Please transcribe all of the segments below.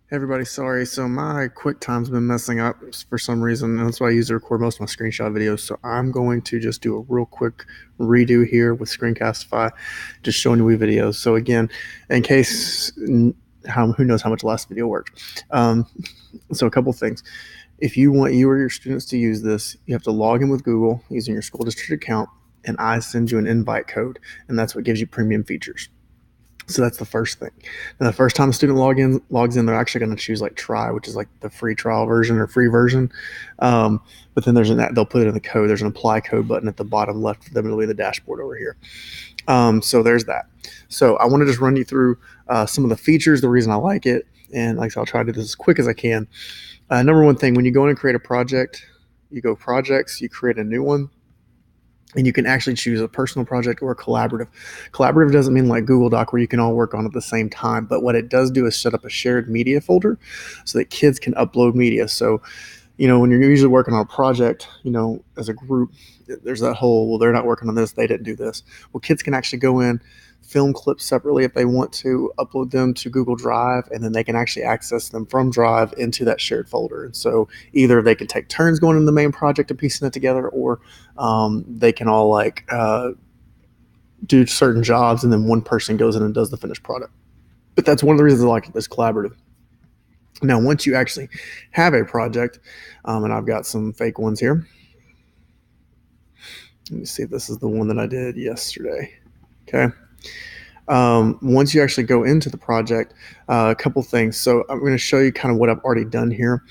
Hey everybody, sorry. So my QuickTime's been messing up for some reason, and that's why I use to record most of my screenshot videos. So I'm going to just do a real quick redo here with Screencastify, just showing you WeVideo. So again, in case who knows how much the last video worked. So a couple things. If you want you or your students to use this, you have to log in with Google using your school district account, and I send you an invite code, and that's what gives you premium features. So that's the first thing. And the first time a student logs in, they're actually going to choose like try, which is like the free trial version or free version. But then they'll put it in the code. There's an apply code button at the bottom left for them. It'll be the dashboard over here. So there's that. So I want to just run you through some of the features, the reason I like it, and like I said, I'll try to do this as quick as I can. Number one thing, when you go in and create a project, you go projects, you create a new one, and you can actually choose a personal project or a collaborative. Collaborative doesn't mean like Google Doc where you can all work on it at the same time, but what it does do is set up a shared media folder so that kids can upload media. So, when you're usually working on a project, as a group, there's that whole, well, they're not working on this, they didn't do this. Well, kids can actually go in, film clips separately if they want to, upload them to Google Drive, and then they can actually access them from Drive into that shared folder. And so either they can take turns going into the main project and piecing it together, or they can all do certain jobs, and then one person goes in and does the finished product. But that's one of the reasons I like this collaborative. Now, once you actually have a project, and I've got some fake ones here. Let me see if this is the one that I did yesterday. Okay. Once you actually go into the project, a couple things. So I'm going to show you kind of what I've already done here.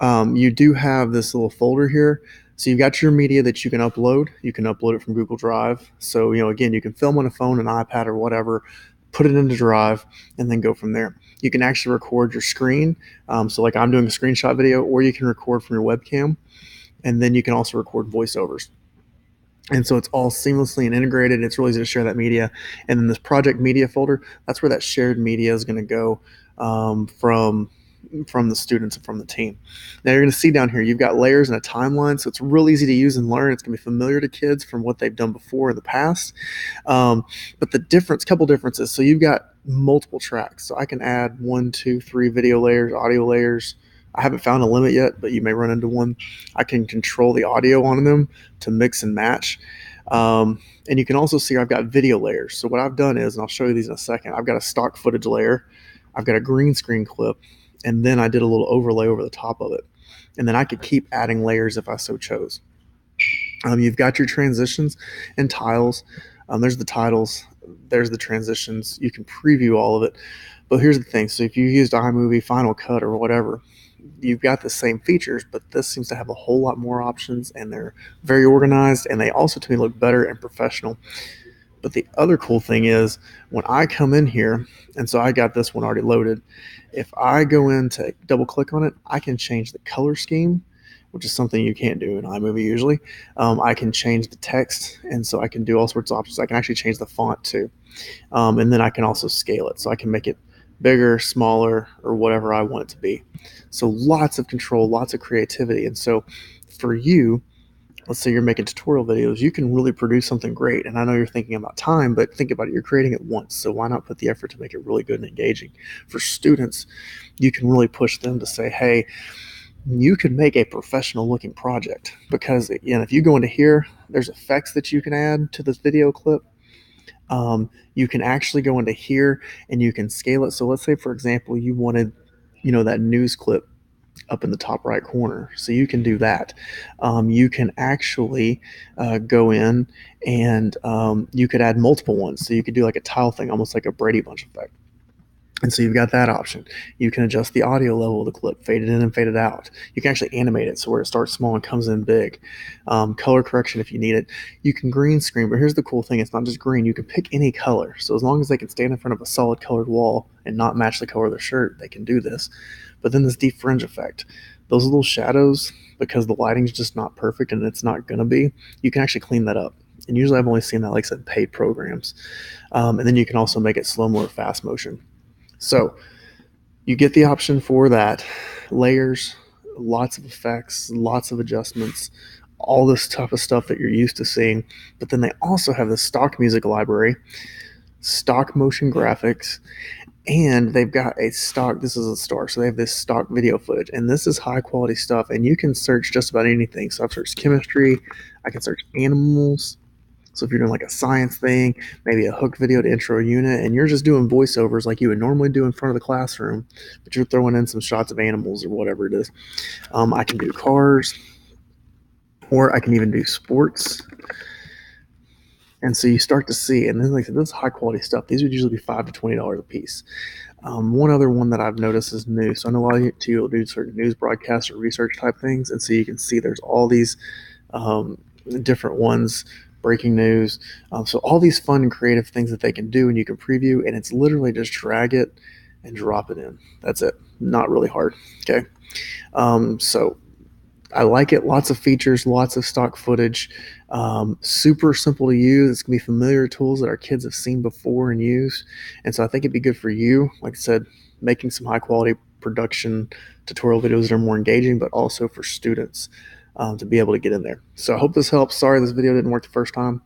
You do have this little folder here. So you've got your media that you can upload. You can upload it from Google Drive. So, again, you can film on a phone, an iPad, or whatever, put it into Drive, and then go from there. You can actually record your screen. So like I'm doing a screenshot video, or you can record from your webcam, and then you can also record voiceovers. And so it's all seamlessly and integrated. It's really easy to share that media. And then this project media folder, that's where that shared media is going to go from the students and from the team. Now you're going to see down here, you've got layers and a timeline. So it's real easy to use and learn. It's going to be familiar to kids from what they've done before in the past. But the couple differences. So you've got multiple tracks. So I can add 1, 2, 3 video layers, audio layers. I haven't found a limit yet, but you may run into one. I can control the audio on them to mix and match. And you can also see I've got video layers. So what I've done is, and I'll show you these in a second, I've got a stock footage layer, I've got a green screen clip, and then I did a little overlay over the top of it. And then I could keep adding layers if I so chose. You've got your transitions and tiles. There's the titles, there's the transitions. You can preview all of it. But here's the thing. So if you used iMovie, Final Cut, or whatever, you've got the same features, but this seems to have a whole lot more options, and they're very organized, and they also to me look better and professional. But the other cool thing is when I come in here, and so I got this one already loaded, if I go in to double click on it, I can change the color scheme, which is something you can't do in iMovie usually. I can change the text, and so I can do all sorts of options. I can actually change the font too. And then I can also scale it, so I can make it bigger, smaller, or whatever I want it to be. So lots of control, lots of creativity. And so for you, let's say you're making tutorial videos, you can really produce something great. And I know you're thinking about time, but think about it. You're creating it once. So why not put the effort to make it really good and engaging? For students, you can really push them to say, hey, you can make a professional looking project, because if you go into here, there's effects that you can add to this video clip. You can actually go into here and you can scale it. So let's say, for example, you wanted, that news clip up in the top right corner. So you can do that. You can actually go in and you could add multiple ones. So you could do like a tile thing, almost like a Brady Bunch effect. And so you've got that option. You can adjust the audio level of the clip, fade it in and fade it out. You can actually animate it so where it starts small and comes in big. Color correction if you need it. You can green screen, but here's the cool thing. It's not just green. You can pick any color. So as long as they can stand in front of a solid colored wall and not match the color of their shirt, they can do this. But then this deep fringe effect, those little shadows, because the lighting's just not perfect and it's not going to be, you can actually clean that up. And usually I've only seen that, like I said, paid programs. And then you can also make it slow-mo or fast motion. So you get the option for that. Layers, lots of effects, lots of adjustments, all this type of stuff that you're used to seeing. But then they also have the stock music library, stock motion graphics, And they've got a stock, this is a store, so they have this stock video footage, and this is high quality stuff, and you can search just about anything. So I've searched chemistry, I can search animals. So if you're doing like a science thing, maybe a hook video to intro a unit, and you're just doing voiceovers like you would normally do in front of the classroom, but you're throwing in some shots of animals or whatever it is. I can do cars, or I can even do sports. And so you start to see, and then like I said, this is high quality stuff. These would usually be $5 to $20 a piece. One other one that I've noticed is news. So I know a lot of you will do certain news broadcasts or research type things, and so you can see there's all these um, different ones, breaking news. So all these fun and creative things that they can do, and you can preview, and it's literally just drag it and drop it in. That's it. Not really hard. Okay. So I like it. Lots of features, lots of stock footage. Super simple to use. It's gonna be familiar tools that our kids have seen before and used, and so I think it'd be good for you. Like I said, making some high quality production tutorial videos that are more engaging, but also for students to be able to get in there. So I hope this helps. Sorry this video didn't work the first time.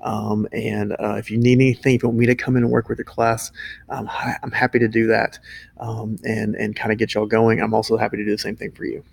And if you need anything, if you want me to come in and work with your class, I'm happy to do that and kind of get y'all going. I'm also happy to do the same thing for you.